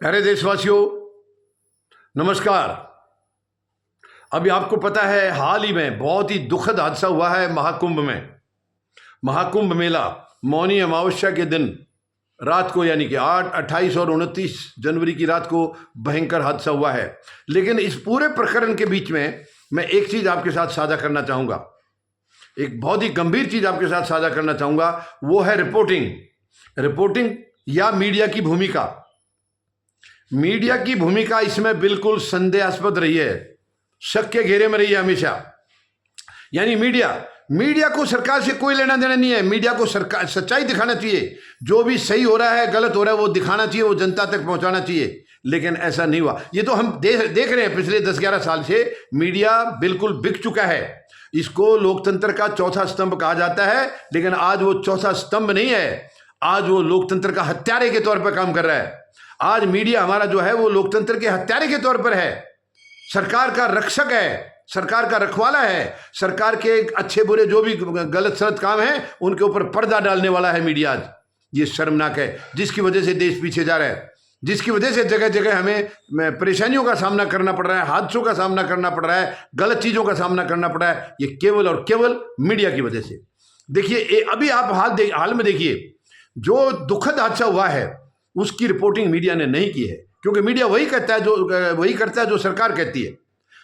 प्यारे देशवासियों, नमस्कार। अभी आपको पता है, हाल ही में बहुत ही दुखद हादसा हुआ है महाकुंभ में। महाकुंभ मेला मौनी अमावस्या के दिन रात को, यानी कि 8, 28 और 29 जनवरी की रात को भयंकर हादसा हुआ है। लेकिन इस पूरे प्रकरण के बीच में मैं एक चीज़ आपके साथ साझा करना चाहूँगा, एक बहुत ही गंभीर चीज़ आपके साथ साझा करना चाहूँगा। वो है रिपोर्टिंग या मीडिया की भूमिका। मीडिया की भूमिका इसमें बिल्कुल संदेहास्पद रही है, शक के घेरे में रही है हमेशा। यानी मीडिया को सरकार से कोई लेना देना नहीं है। मीडिया को सरकार सच्चाई दिखाना चाहिए, जो भी सही हो रहा है गलत हो रहा है वो दिखाना चाहिए, वो जनता तक पहुंचाना चाहिए। लेकिन ऐसा नहीं हुआ। ये तो हम देख रहे हैं, पिछले 10-11 साल से मीडिया बिल्कुल बिक चुका है। इसको लोकतंत्र का चौथा स्तंभ कहा जाता है, लेकिन आज वो चौथा स्तंभ नहीं है, आज वो लोकतंत्र का हत्यारे के तौर पर काम कर रहा है। आज मीडिया हमारा जो है वो लोकतंत्र के हत्यारे के तौर पर है, सरकार का रक्षक है, सरकार का रखवाला है। सरकार के अच्छे बुरे जो भी गलत सलत काम है उनके ऊपर पर्दा डालने वाला है मीडिया आज। ये शर्मनाक है, जिसकी वजह से देश पीछे जा रहा है, जिसकी वजह से जगह जगह हमें परेशानियों का सामना करना पड़ रहा है, हादसों का सामना करना पड़ रहा है, गलत चीज़ों का सामना करना पड़ रहा है। ये केवल और केवल मीडिया की वजह से। देखिए, अभी आप हाल में देखिए, जो दुखद हादसा हुआ है उसकी रिपोर्टिंग मीडिया ने नहीं की है, क्योंकि मीडिया वही करता है जो सरकार कहती है।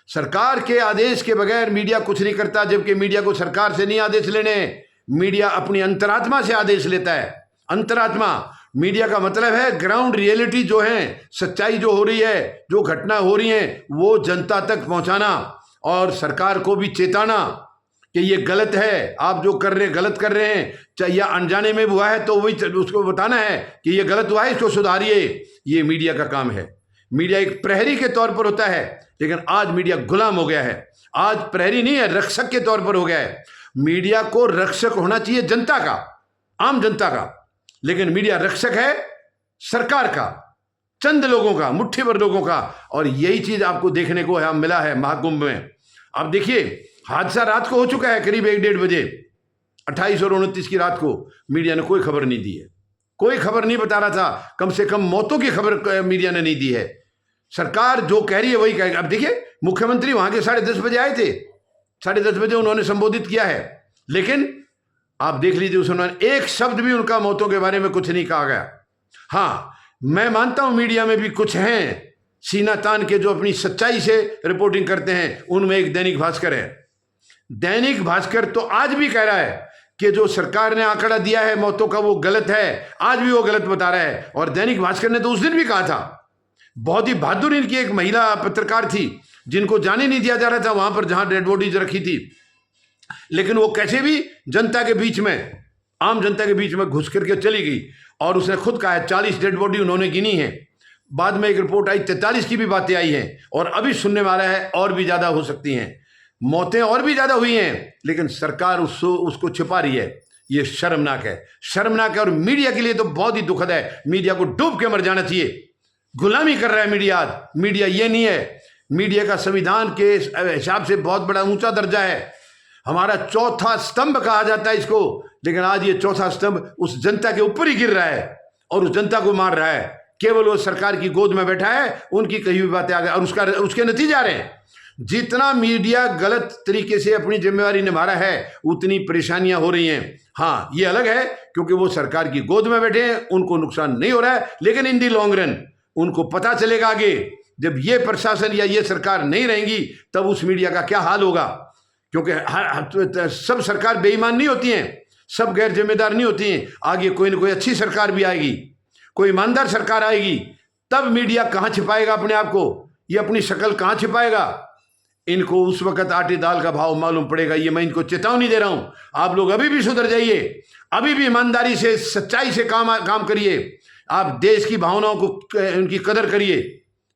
सरकार के आदेश के बगैर मीडिया कुछ नहीं करता, जबकि मीडिया को सरकार से नहीं आदेश लेने, मीडिया अपनी अंतरात्मा से आदेश लेता है। अंतरात्मा मीडिया का मतलब है ग्राउंड रियलिटी जो है, सच्चाई जो हो रही है, जो घटना हो रही है वो जनता तक पहुंचाना और सरकार को भी चेताना कि ये गलत है, आप जो कर रहे हैं गलत कर रहे हैं, चाहे या अनजाने में हुआ है तो वही उसको बताना है कि ये गलत हुआ है, इसको सुधारिए। ये मीडिया का काम है। मीडिया एक प्रहरी के तौर पर होता है, लेकिन आज मीडिया गुलाम हो गया है। आज प्रहरी नहीं है, रक्षक के तौर पर हो गया है। मीडिया को रक्षक होना चाहिए जनता का, आम जनता का, लेकिन मीडिया रक्षक है सरकार का, चंद लोगों का, मुट्ठी भर लोगों का। और यही चीज आपको देखने को यहाँ मिला है महाकुंभ में। अब देखिए, हादसा रात को हो चुका है, करीब 1-1:30 बजे, 28 और 29 की रात को। मीडिया ने कोई खबर नहीं दी है, कोई खबर नहीं बता रहा था, कम से कम मौतों की खबर मीडिया ने नहीं दी है। सरकार जो कह रही है वही कहेगी। अब देखिए, मुख्यमंत्री वहां के 10:30 बजे आए थे, 10:30 बजे उन्होंने संबोधित किया है, लेकिन आप देख लीजिए उन्होंने एक शब्द भी उनका मौतों के बारे में कुछ नहीं कहा गया। हाँ, मैं मानता हूं मीडिया में भी कुछ हैं सीना तान के जो अपनी सच्चाई से रिपोर्टिंग करते हैं। उनमें एक दैनिक भास्कर है। दैनिक भास्कर तो आज भी कह रहा है कि जो सरकार ने आंकड़ा दिया है मौतों का वो गलत है, आज भी वो गलत बता रहा है। और दैनिक भास्कर ने तो उस दिन भी कहा था, बहुत ही बहादुर इनकी एक महिला पत्रकार थी जिनको जाने नहीं दिया जा रहा था वहां पर जहां डेड बॉडीज रखी थी, लेकिन वो कैसे भी जनता के बीच में, आम जनता के बीच में घुस करके चली गई। और उसने खुद कहा है 40 डेड बॉडी उन्होंने गिनी है। बाद में एक रिपोर्ट आई 43 की भी बातें आई हैं, और अभी सुनने वाला है और भी ज्यादा हो सकती हैं, मौतें और भी ज्यादा हुई हैं, लेकिन सरकार उसको छिपा रही है। ये शर्मनाक है, शर्मनाक है। और मीडिया के लिए तो बहुत ही दुखद है। मीडिया को डूब के मर जाना चाहिए। गुलामी कर रहा है मीडिया आज। मीडिया ये नहीं है। मीडिया का संविधान के हिसाब से बहुत बड़ा ऊंचा दर्जा है, हमारा चौथा स्तंभ कहा जाता है इसको, लेकिन आज ये चौथा स्तंभ उस जनता के ऊपर ही गिर रहा है और उस जनता को मार रहा है। केवल वो सरकार की गोद में बैठा है, उनकी कही हुई बातें आ गई और उसके नतीजे आ रहे हैं। जितना मीडिया गलत तरीके से अपनी जिम्मेवारी निभा रहा है उतनी परेशानियां हो रही हैं। हाँ, ये अलग है क्योंकि वो सरकार की गोद में बैठे हैं, उनको नुकसान नहीं हो रहा है, लेकिन इन दी लॉन्ग रन उनको पता चलेगा आगे, जब ये प्रशासन या ये सरकार नहीं रहेंगी तब उस मीडिया का क्या हाल होगा। क्योंकि सब सरकार बेईमान नहीं होती हैं, सब गैर जिम्मेदार नहीं होती हैं। आगे कोई ना कोई अच्छी सरकार भी आएगी, कोई ईमानदार सरकार आएगी, तब मीडिया कहाँ छिपाएगा अपने आप को, ये अपनी शक्ल कहाँ छिपाएगा। इनको उस वक्त आटे दाल का भाव मालूम पड़ेगा। ये मैं इनको चेतावनी दे रहा हूं, आप लोग अभी भी सुधर जाइए, अभी भी ईमानदारी से सच्चाई से काम करिए। आप देश की भावनाओं को, उनकी कदर करिए,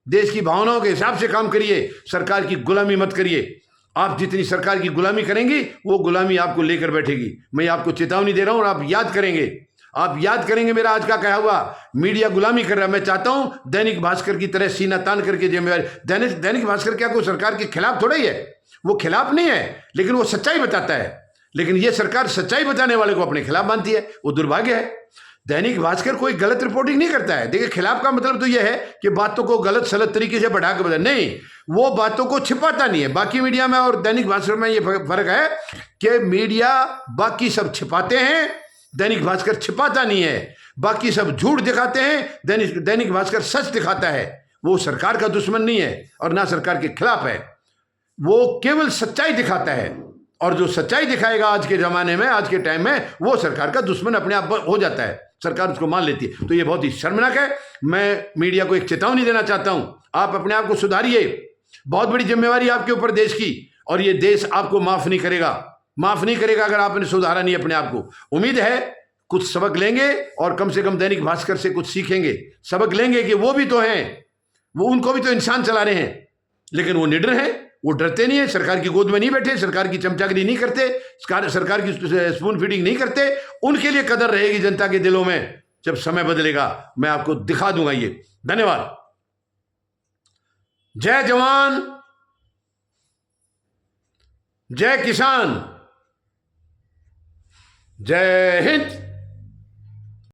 देश की भावनाओं के हिसाब से काम करिए, सरकार की गुलामी मत करिए। आप जितनी सरकार की गुलामी करेंगी वो गुलामी आपको लेकर बैठेगी। मैं आपको चेतावनी दे रहा हूं और आप याद करेंगे मेरा आज का कहा हुआ। मीडिया गुलामी कर रहा है। मैं चाहता हूं दैनिक भास्कर की तरह सीना तान करके जिम्मेवारी। दैनिक भास्कर क्या कोई सरकार के खिलाफ थोड़ा ही है, वो खिलाफ नहीं है, लेकिन वो सच्चाई बताता है। लेकिन ये सरकार सच्चाई बताने वाले को अपने खिलाफ मानती है, वो दुर्भाग्य है। दैनिक भास्कर कोई गलत रिपोर्टिंग नहीं करता है। देखिए, खिलाफ का मतलब तो यह है कि बातों को गलत सलत तरीके से बढ़ा के बता, नहीं, वो बातों को छिपाता नहीं है। बाकी मीडिया में और दैनिक भास्कर में ये फर्क है कि मीडिया बाकी सब छिपाते हैं, दैनिक भास्कर छिपाता नहीं है। बाकी सब झूठ दिखाते हैं, दैनिक भास्कर सच दिखाता है। वो सरकार का दुश्मन नहीं है और ना सरकार के खिलाफ है, वो केवल सच्चाई दिखाता है। और जो सच्चाई दिखाएगा आज के जमाने में, आज के टाइम में, वो सरकार का दुश्मन अपने आप हो जाता है, सरकार उसको मान लेती है। तो ये बहुत ही शर्मनाक है। मैं मीडिया को एक चेतावनी देना चाहता हूं, आप अपने आप को सुधारिए। बहुत बड़ी जिम्मेवारी आपके ऊपर देश की, और ये देश आपको माफ नहीं करेगा, माफ नहीं करेगा अगर आपने सुधारा नहीं अपने आप को। उम्मीद है कुछ सबक लेंगे और कम से कम दैनिक भास्कर से कुछ सीखेंगे, सबक लेंगे कि वो भी तो हैं, वो उनको भी तो इंसान चला रहे हैं, लेकिन वो निडर हैं, वो डरते नहीं है, सरकार की गोद में नहीं बैठे, सरकार की चमचागिरी नहीं करते, सरकार की स्पून फीडिंग नहीं करते। उनके लिए कदर रहेगी जनता के दिलों में। जब समय बदलेगा मैं आपको दिखा दूंगा ये। धन्यवाद। जय जवान, जय किसान, जय हिंद।